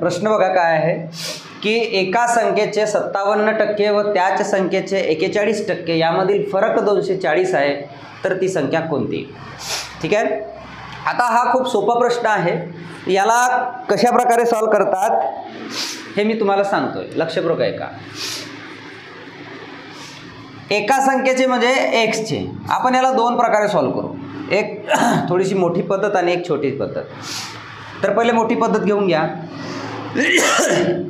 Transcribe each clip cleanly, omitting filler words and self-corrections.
प्रश्न बघा काय आहे की एका संख्येचे 57% व त्याच संख्येचे 41% यामधील फरक 240 आहे, तर ती संख्या कोणती? ठीक आहे. आता हा खूप सोपा प्रश्न आहे. याला कशा प्रकारे सॉल्व करतात हे मी तुम्हाला सांगतोय, लक्षपूर्वक ऐका. एका संख्येचे म्हणजे एक्सचे आपण याला दोन प्रकारे सॉल्व करू. एक थोडीशी मोठी पद्धत आणि एक छोटी पद्धत. तर पहिले मोठी पद्धत घेऊन घ्या.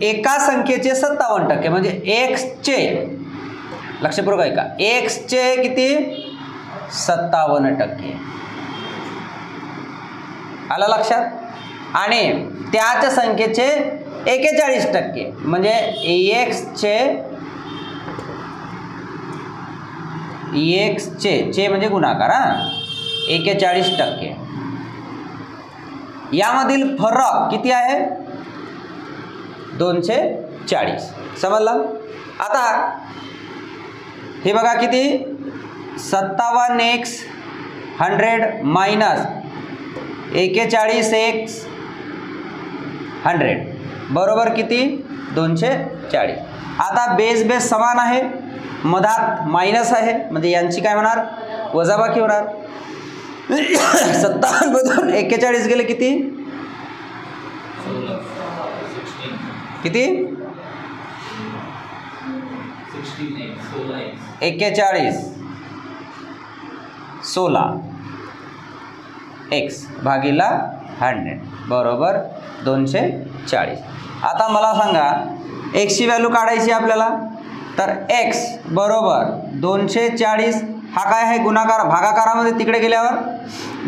एका संख्येचे 57% म्हणजे एक्सचे, लक्षपूर्वक ऐका, एक्सचे किती? 57%. आलं लक्षात? आणि त्याच संख्येचे 41% म्हणजे एक्सचे म्हणजे गुणाकार, 41%. यामधील फरक किती आहे? 240. समजलं? आता हे बघा किती? 57x 100 मायनस 41x 100 बरोबर किती? 240. आता बेस समान आहे, मधात मायनस आहे म्हणजे यांची काय होणार? वजाबाकी होणार. 57 मधून 41 गेले किती? किती? 41 16 x भागिला 100 बरोबर 240. आता मला सांगा x ची व्हॅल्यू काढायची आपल्याला. तर x बरोबर 240. हा काय आहे? गुणाकार. भागाकारामध्ये तिकडे गेल्यावर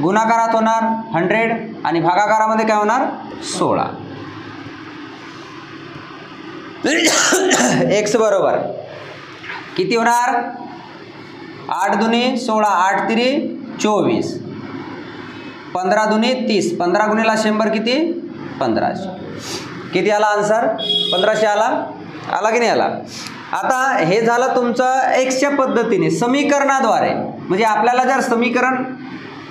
गुणाकारात होणार 100 आणि भागाकारामध्ये काय होणार? 16. x बरोबर किती होणार? 8 दुनी 16, 8 तिरी 24, 15 दुनी 30, 15 गुणिला 100 किती? 1500. किती आला आन्सर? 1500 आला की नाही आला? आता हे झालं तुमचं एक्सच्या पद्धतीने समीकरणाद्वारे. म्हणजे आपल्याला जर समीकरण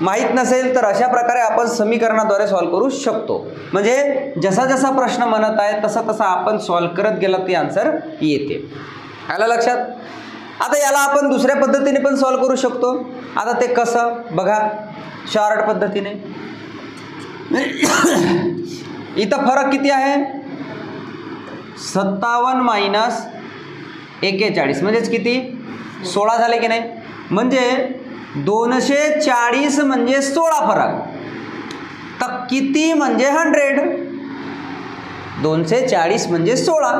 माहीत नसेल तर अशा प्रकारे आपण समीकरणाद्वारे सॉल्व करू शकतो. म्हणजे जसा जसा प्रश्न म्हणत आहे तसा तसा आपण सॉल्व करत गेला ती आन्सर येते. आलं लक्षात? आता याला आपण दुसऱ्या पद्धतीने पण सॉल्व करू शकतो. आता ते कसं बघा, शॉर्ट पद्धतीने. इथं फरक किती आहे? 57 मायनस 41 म्हणजेच किती? 16 झाले की नाही? म्हणजे 240 म्हणजे 16 फरक. तर किती म्हणजे 100? 240 म्हणजे 16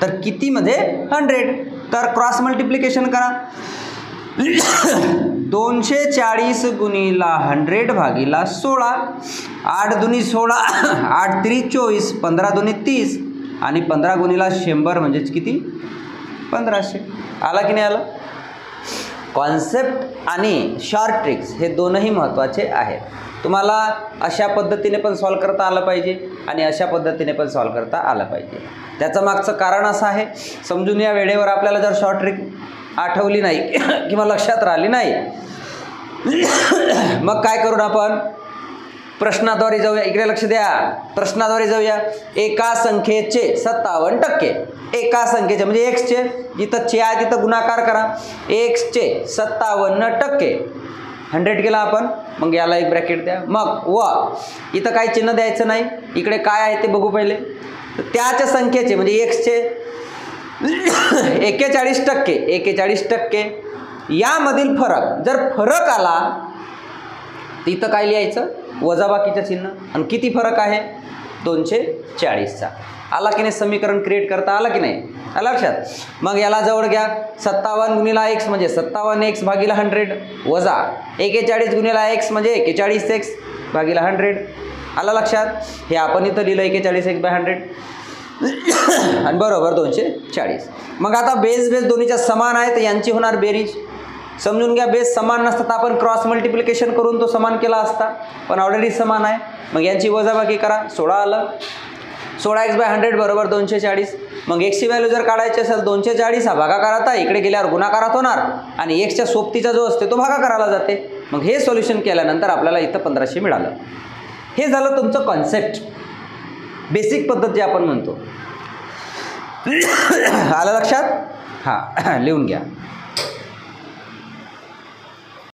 तर किती म्हणजे 100? तर क्रॉस मल्टिप्लिकेशन करा. 240 गुणिला 100 भागिला 16. 8 दुनी 16, 8 तिरी 24, 15 दुनी 30 आणि 15 गुणिला 100 म्हणजेच किती? 1500. आला की नाही आला? कॉन्सेप्ट आणि शॉर्ट ट्रिक्स हे दोनही महत्त्वाचे आहेत. तुम्हाला अशा पद्धतीने पण सॉल्व करता आलं पाहिजे आणि अशा पद्धतीने पण सॉल्व करता आलं पाहिजे. त्याचं मागचं कारण असं आहे, समजून या वेळेवर आपल्याला जर शॉर्ट ट्रिक आठवली नाही किंवा लक्षात राहिली नाही मग काय करू आपण? प्रश्नाद्वारे जाऊया. इकडे लक्ष द्या, प्रश्नाद्वारे जाऊया. एका संख्येचे 57%, एका संख्येचे म्हणजे एक्सचे, जिथं चे आहे तिथं गुणाकार करा. एक्सचे 57% 100 केला आपण, मग याला एक ब्रॅकेट द्या. मग व इथं काही चिन्ह द्यायचं नाही, इकडे काय आहे ते बघू पहिले. त्याच संख्येचे म्हणजे एक्सचे 41% यामधील फरक, जर फरक आला तर इथं काय लिहायचं? वजाबाकीचं चिन्ह. आणि किती फरक आहे? 240चा. आला की नाही? समीकरण क्रिएट करता आला की नाही? आला लक्षात? मग याला जवळ घ्या. 57 गुणिला x म्हणजे 57x भागिला 100 वजा 41 गुणिला x म्हणजे 41x भागिला 100. आला लक्षात? हे आपण इथं लिहिलं 41x/100 आणि बरोबर 240. मग आता बेस दोन्हीच्या समान आहे तर यांची होणार बेरीज. समजून घ्या, बेस समान नसतात आपण क्रॉस मल्टिप्लिकेशन करून तो समान केला असता, पण ऑलरेडी समान आहे. मग यांची वजाबाकी करा. 16 आलं. 16x/100 बरोबर 240. मग एक्सची व्हॅल्यू जर काढायची असेल 240 हा भागाकारात आहे, इकडे गेल्यावर गुणाकारात होणार आणि एक्सच्या सोबतीचा जो असते तो भागाकाराला जाते. मग हे सोल्युशन केल्यानंतर आपल्याला इथं 1500 मिळालं. हे झालं तुमचं कॉन्सेप्ट, बेसिक पद्धत जे आपण म्हणतो. आलं लक्षात? हां लिहून घ्या.